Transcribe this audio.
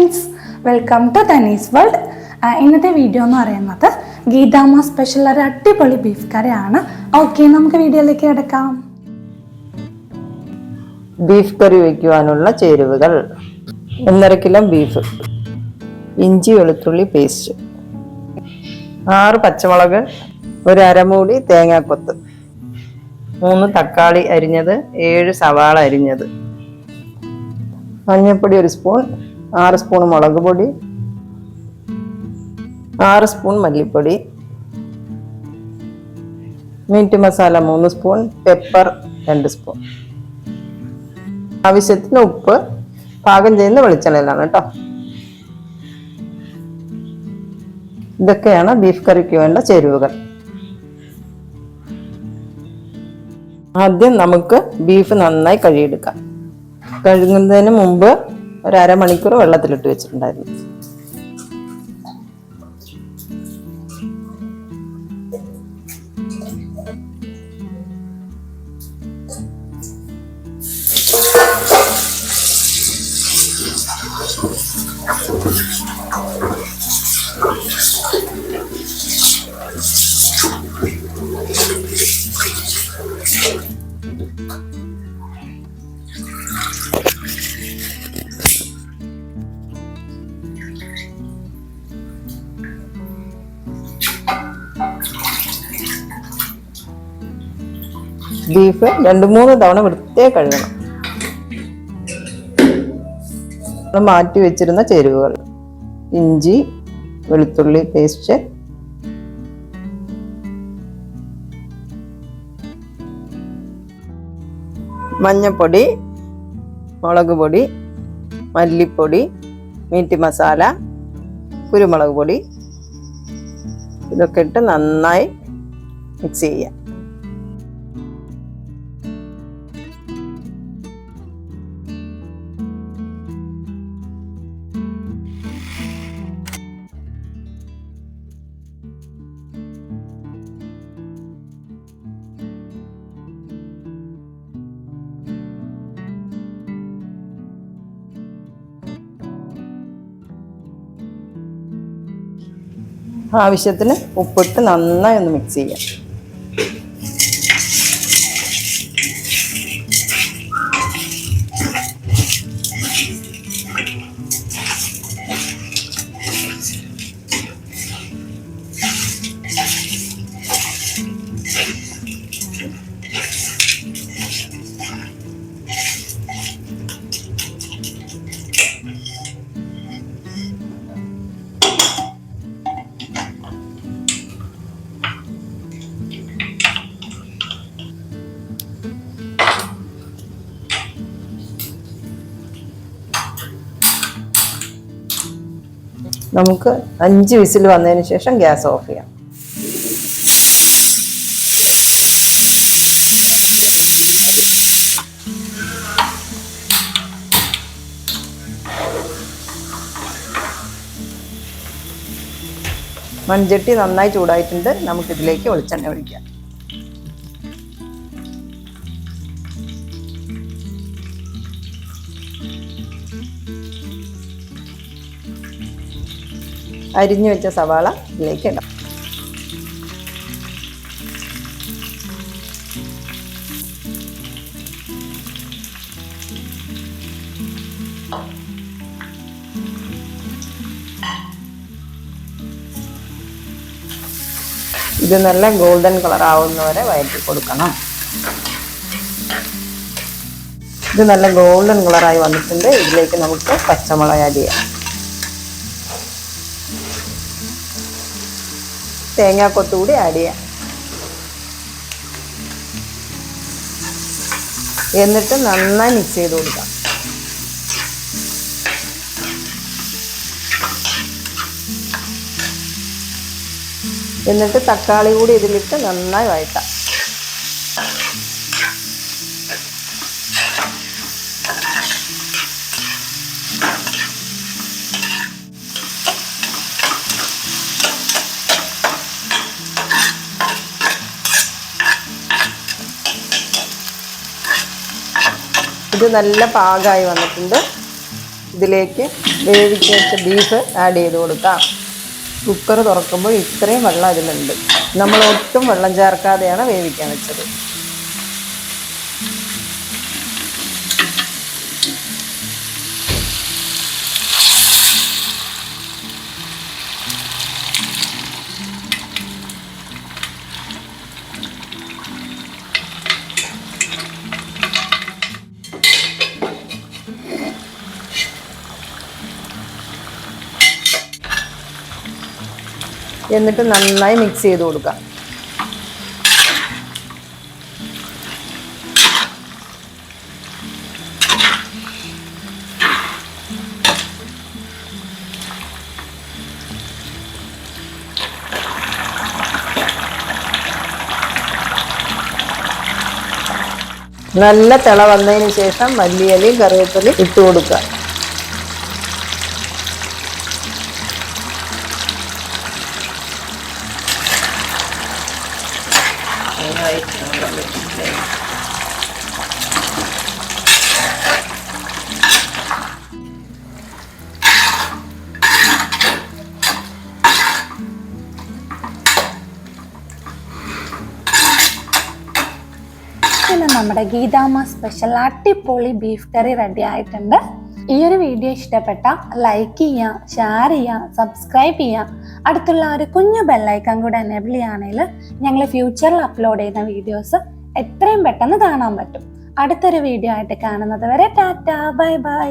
Friends, welcome to തനീസ് world. ഇന്നത്തെ video എന്ന് പറയുന്നത് ഗീതാമ്മ സ്പെഷ്യൽ ഒരു അടിപൊളി ബീഫ് കറിയാണ്. ഓക്കെ, നമുക്ക് വീഡിയോയിലേക്ക് കിടക്കാം. ബീഫ് കറി വയ്ക്കുവാനുള്ള ചേരുവകൾ: 1.5 കിലോ ബീഫ്, ഇഞ്ചി വെളുത്തുള്ളി പേസ്റ്റ്, 6 പച്ചമുളക്, ഒരു അരമൂടി തേങ്ങാക്കൊത്ത്, 3 തക്കാളി അരിഞ്ഞത്, 7 സവാള അരിഞ്ഞത്, മഞ്ഞൾപ്പൊടി 1 സ്പൂൺ, 6 സ്പൂൺ മുളക് പൊടി, 6 സ്പൂൺ മല്ലിപ്പൊടി, meat masala 3 spoon, pepper 2 spoon, ആവശ്യത്തിന് ഉപ്പ്, പാകം ചെയ്യുന്ന വെളിച്ചെണ്ണയിലാണ് കേട്ടോ. ഇതൊക്കെയാണ് ബീഫ് കറിക്ക് വേണ്ട ചേരുവകൾ. ആദ്യം നമുക്ക് ബീഫ് നന്നായി കഴുകിയെടുക്കാം. കഴുകുന്നതിന് മുമ്പ് ഒരു അരമണിക്കൂർ വെള്ളത്തിലിട്ട് വെച്ചിട്ടുണ്ടായിരുന്നു. ബീഫ് 2-3 തവണ വൃത്തിയായി കഴുകണം. മാറ്റി വെച്ചിരുന്ന ചേരുവകൾ: ഇഞ്ചി വെളുത്തുള്ളി പേസ്റ്റ്, മഞ്ഞൾപ്പൊടി, മുളക് പൊടി, മല്ലിപ്പൊടി, മീറ്റ് മസാല, കുരുമുളക് പൊടി, ഇതൊക്കെ ഇട്ട് നന്നായി മിക്സ് ചെയ്യാം. ആവശ്യത്തിന് ഉപ്പിട്ട് നന്നായി ഒന്ന് മിക്സ് ചെയ്യാം. നമുക്ക് 5 വിസിൽ വന്നതിന് ശേഷം ഗ്യാസ് ഓഫ് ചെയ്യാം. മൺചട്ടി നന്നായി ചൂടായിട്ടുണ്ട്. നമുക്കിതിലേക്ക് വെളിച്ചെണ്ണ ഒഴിക്കാം. അരിഞ്ഞു വെച്ച സവാള ഇതിലേക്ക് ഇടാം. ഇത് നല്ല ഗോൾഡൻ കളർ ആവുന്നവരെ വഴറ്റി കൊടുക്കണം. ഇത് നല്ല ഗോൾഡൻ കളറായി വന്നിട്ടുണ്ട്. ഇതിലേക്ക് നമുക്ക് പച്ചമുളക് ആഡ് ചെയ്യാം. തേങ്ങാക്കൊത്ത് കൂടി ആഡ് ചെയ്യാം. എന്നിട്ട് നന്നായി മിക്സ് ചെയ്ത് കൊടുക്കാം. എന്നിട്ട് തക്കാളി കൂടി ഇതിലിട്ട് നന്നായി വഴറ്റാം. ഇത് നല്ല പാകമായി വന്നിട്ടുണ്ട്. ഇതിലേക്ക് വേവിച്ച് വെച്ച ബീഫ് ആഡ് ചെയ്ത് കൊടുക്കാം. കുക്കർ തുറക്കുമ്പോൾ ഇത്രയും വെള്ളം ഇതിലുണ്ട്. നമ്മൾ ഒട്ടും വെള്ളം ചേർക്കാതെയാണ് വേവിക്കാൻ വെച്ചത്. എന്നിട്ട് നന്നായി മിക്സ് ചെയ്ത് കൊടുക്കാം. നല്ല തിള വന്നതിന് ശേഷം മല്ലിയിലയും കറിവേപ്പിലയും ഇട്ട് കൊടുക്കുക. പിന്നെ നമ്മുടെ ഗീതാമ്മ സ്പെഷ്യൽ അടിപൊളി ബീഫ് കറി റെഡി ആയിട്ടുണ്ട്. ഈ ഒരു വീഡിയോ ഇഷ്ടപ്പെട്ട ലൈക്ക് ചെയ്യുക, ഷെയർ ചെയ്യുക, സബ്സ്ക്രൈബ് ചെയ്യുക. അടുത്തുള്ള ഒരു കുഞ്ഞു ബെല്ലൈക്കൺ കൂടെ എനേബിൾ ചെയ്യുകയാണെങ്കിൽ ഞങ്ങൾ ഫ്യൂച്ചറിൽ അപ്ലോഡ് ചെയ്യുന്ന വീഡിയോസ് എത്രയും പെട്ടെന്ന് കാണാൻ പറ്റും. അടുത്തൊരു വീഡിയോ ആയിട്ട് കാണുന്നത് വരെ ടാറ്റ, ബൈ ബൈ.